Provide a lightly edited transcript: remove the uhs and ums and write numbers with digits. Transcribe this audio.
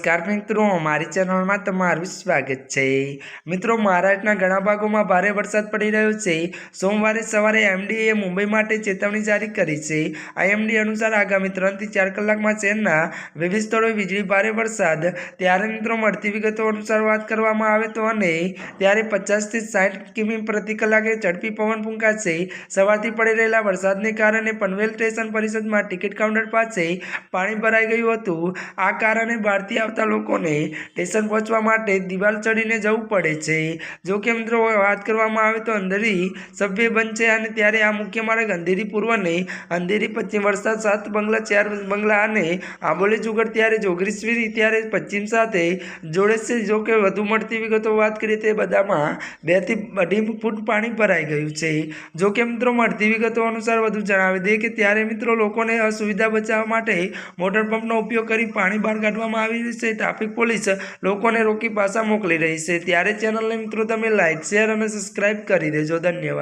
નમસ્કાર મિત્રો, અમારી ચેનલમાં તમારું સ્વાગત છે। મિત્રો, મહારાષ્ટ્રના ઘણા ભાગોમાં ભારે વરસાદ પડી રહ્યો છે। સોમવારે સવારે એમડીએ મુંબઈ માટે ચેતવણી જારી કરી છે। આઈએમડી અનુસાર આગામી 3 થી 4 કલાકમાં શહેરના વિવિધ સ્થળોએ વીજળી ભારે વરસાદ। ત્યારે મિત્રો, મળતી વિગતો અનુસાર વાત કરવામાં આવે તો ત્યારે 50 થી 60 કિમી પ્રતિ કલાકે ઝડપી પવન ફૂંકાશે। સવારથી પડી રહેલા વરસાદને કારણે પનવેલ સ્ટેશન પરિસરમાં ટિકિટ કાઉન્ટર પાસે પાણી ભરાઈ ગયું હતું। આ કારણે બહારથી આવતા લોકોને સ્ટેશન પહોંચવા માટે દિવાલ ચડીને જવું પડે છે। જો કે મિત્રો, વાત કરવામાં આવે તો અંધેરી સબવે બંધ છે અને ત્યારે આ મુખ્ય માર્ગ અંધેરી પૂર્વ અને અંધેરી પશ્ચિમ વરસાદ 7 બંગલા 4 બંગલા અને આંબોલી જુગર ત્યારે જોગેશ્વરી ત્યારે પશ્ચિમ સાથે જોડે છે। જો કે વધુ મળતી વિગતો વાત કરીએ તે બધામાં 2 થી 2.5 ફૂટ પાણી ભરાઈ ગયું છે। જો કે મિત્રો, મળતી વિગતો અનુસાર વધુ જણાવી દે કે ત્યારે મિત્રો લોકોને અસુવિધા બચાવવા માટે મોટર પંપનો ઉપયોગ કરી પાણી બહાર કાઢવામાં આવી રહ્યું છે। ટ્રાફિક પોલીસ લોકોને રોકી પાછા મોકલી રહી છે। ત્યારે ચેનલને મિત્રો તમે લાઇક, શેર અને સબસ્ક્રાઇબ કરી દેજો। ધન્યવાદ।